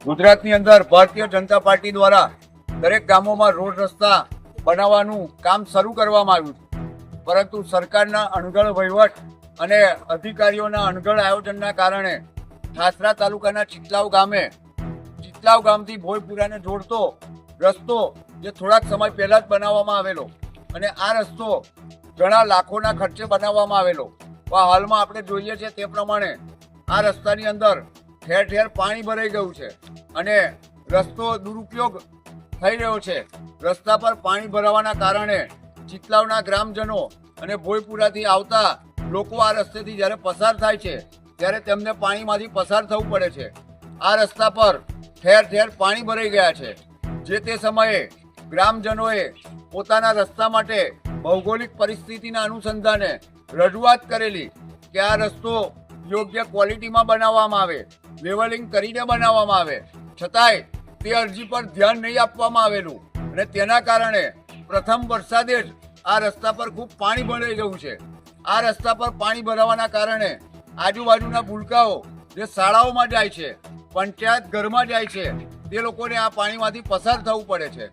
ગુજરાતની અંદર ભારતીય જનતા પાર્ટી દ્વારા દરેક ગામોમાં રોડ રસ્તા બનાવવાનું કામ શરૂ કરવામાં આવ્યું છે, પરંતુ સરકારના અણઘડ વહીવટ અને અધિકારીઓના અણઘડ આયોજનના કારણે ઠાસરા તાલુકાના ચિતલાવ ગામથી ભોયપુરાને જોડતો રસ્તો જે થોડાક સમય પહેલા જ બનાવવામાં આવેલો અને આ રસ્તો ઘણા લાખોના ખર્ચે બનાવવામાં આવેલો, હાલમાં આપણે જોઈએ છીએ તે પ્રમાણે આ રસ્તાની અંદર ઠેર ઠેર પાણી ભરાઈ ગયું છે અને રસ્તો દુરુપયોગ થઈ રહ્યો છે। રસ્તા પર પાણી ભરાવાના કારણે ચિતલાવના ગ્રામજનો અને ભોયપુરાથી આવતા લોકો આ રસ્તેથી જ્યારે પસાર થાય છે ત્યારે તેમને પાણીમાંથી પસાર થવું પડે છે। આ રસ્તા પર ઠેર ઠેર પાણી ભરાઈ ગયા છે। જે તે સમયે ગ્રામજનોએ પોતાના રસ્તા માટે ભૌગોલિક પરિસ્થિતિના અનુસંધાને રજૂઆત કરેલી કે આ રસ્તો યોગ્ય ક્વોલિટીમાં બનાવવામાં આવે, લેવલિંગ કરીને બનાવવામાં આવે, છતાંય તે અરજી પર ધ્યાન નહીં આપવામાં આવેલું અને તેના કારણે પ્રથમ વરસાદે જ આ રસ્તા પર ખૂબ પાણી ભરાઈ ગયું છે। આ રસ્તા પર પાણી ભરાવાના કારણે આજુબાજુના ભૂલકાઓ જે શાળાઓમાં જાય છે, પંચાયત ઘરમાં જાય છે, તે લોકોને આ પાણીમાંથી પસાર થવું પડે છે।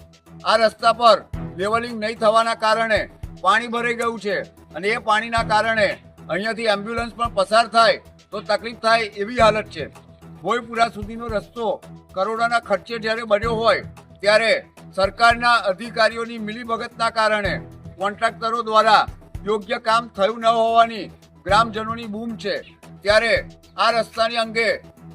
આ રસ્તા પર લેવલિંગ નહીં થવાના કારણે પાણી ભરાઈ ગયું છે અને એ પાણીના કારણે અહીંયાથી એમ્બ્યુલન્સ પણ પસાર થાય તો તકલીફ થાય એવી હાલત છે। ભોયપુરા સુધીનો રસ્તો કરોડોના ખર્ચે જ્યારે બન્યો હોય ત્યારે સરકારના અધિકારીઓની મિલીભગતના કારણે કોન્ટ્રાક્ટરો દ્વારા યોગ્ય કામ થયું ન હોવાની ગ્રામજનોની બૂમ છે। ત્યારે આ રસ્તાની અંગે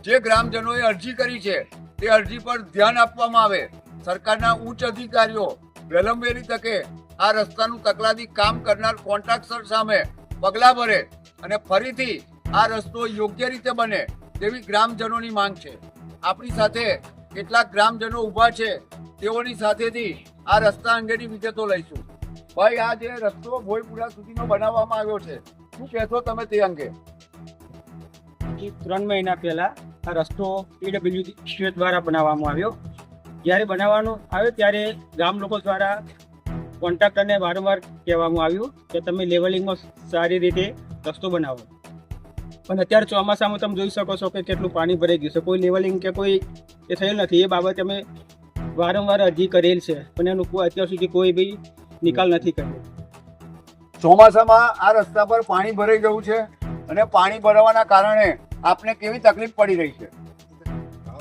જે ગ્રામજનોએ અરજી કરી છે તે અરજી પર ધ્યાન આપવામાં આવે, સરકારના ઉચ્ચ અધિકારીઓ વિલંબેલી તકે આ રસ્તાનું તકલાદી કામ કરનાર કોન્ટ્રાક્ટર સામે પગલાં ભરે અને ફરીથી આ રસ્તો યોગ્ય રીતે બને તેવી ગ્રામજનોની માંગ છે। આપણી સાથે કેટલાક ગ્રામજનો ઊભા છે, તેઓની સાથેથી આ રસ્તા અંગેની વિગતો લઈશું। ભાઈ, આ જે રસ્તો ભોયપુરા સુધીનો બનાવવામાં આવ્યો છે, શું કહેશો તમે તે અંગે? 3 મહિના પહેલા આ રસ્તો PWD દ્વારા બનાવવામાં આવ્યો। જ્યારે બનાવવાનો આવ્યો ત્યારે ગામ લોકો દ્વારા કોન્ટ્રાક્ટરને વારંવાર કહેવામાં આવ્યું કે તમે લેવલિંગમાં સારી રીતે રસ્તો બનાવો, પણ અત્યારે ચોમાસામાં તમે જોઈ શકો છો કે કેટલું પાણી ભરાઈ ગયું છે, કોઈ લેવલિંગ કે કોઈ એ થયેલ નથી। એ બાબતે અમે વારંવાર અરજી કરેલ છે પણ એનું અત્યાર સુધી કોઈ બી નિકાલ નથી કર્યો। ચોમાસામાં આ રસ્તા પર પાણી ભરાઈ ગયું છે અને પાણી ભરાવાના કારણે આપને કેવી તકલીફ પડી રહી છે?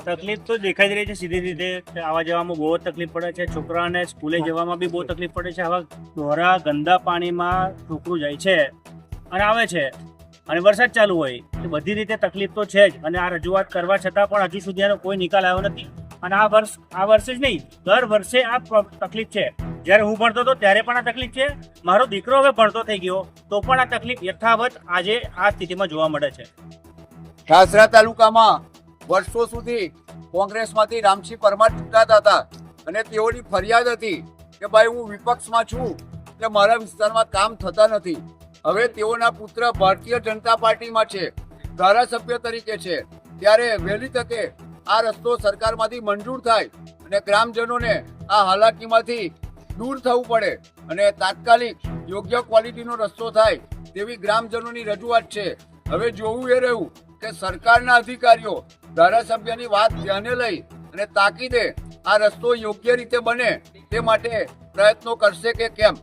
તકલીફ તો દેખાઈ જ રહી છે સીધી રીતે કે આવવા જવામાં બહુ જ તકલીફ પડે છે, છોકરાને સ્કૂલે જવામાં બી બહુ તકલીફ પડે છે। આવા દોરા ગંદા પાણીમાં છોકરું જાય છે અને આવે છે અને વરસાદ ચાલુ હોય તો બધી રીતે તકલીફ તો છે જ અને આ રજૂઆત કરવા છતાં પણ હજુ સુધી આનો કોઈ નિકાલ આવ્યો નથી અને આ વર્ષે જ નહીં, દર વર્ષે આ તકલીફ છે। જ્યારે હું ભણતો હતો ત્યારે પણ આ તકલીફ છે, મારો દીકરો હવે ભણતો થઈ ગયો તો પણ આ તકલીફ યથાવત આજે આ સ્થિતિમાં જોવા મળે છે। ઠાસરા તાલુકામાં વર્ષો સુધી કોંગ્રેસમાંથી રામસિંહ પરમાર ચૂંટાતા હતા અને તેઓની ફરિયાદ હતી કે ભાઈ હું વિપક્ષમાં છું કે મારા વિસ્તારમાં કામ થતા નથી। હવે તેઓના પુત્ર ભારતીય જનતા પાર્ટીમાં છે, ધારાસભ્ય તરીકે છે, ત્યારે વહેલી તકે આ રસ્તો સરકારમાંથી મંજૂર થાય અને ગ્રામજનોને આ હાલાકીમાંથી દૂર થવું પડે અને તાત્કાલિક યોગ્ય ક્વોલિટીનો રસ્તો થાય તેવી ગ્રામજનોની રજૂઆત છે। હવે જોવું એ રહ્યું કે સરકારના અધિકારીઓ ધારાસભ્યની વાત ધ્યાને લઈ અને તાકીદે આ રસ્તો યોગ્ય રીતે બને તે માટે પ્રયત્નો કરશે કે કેમ।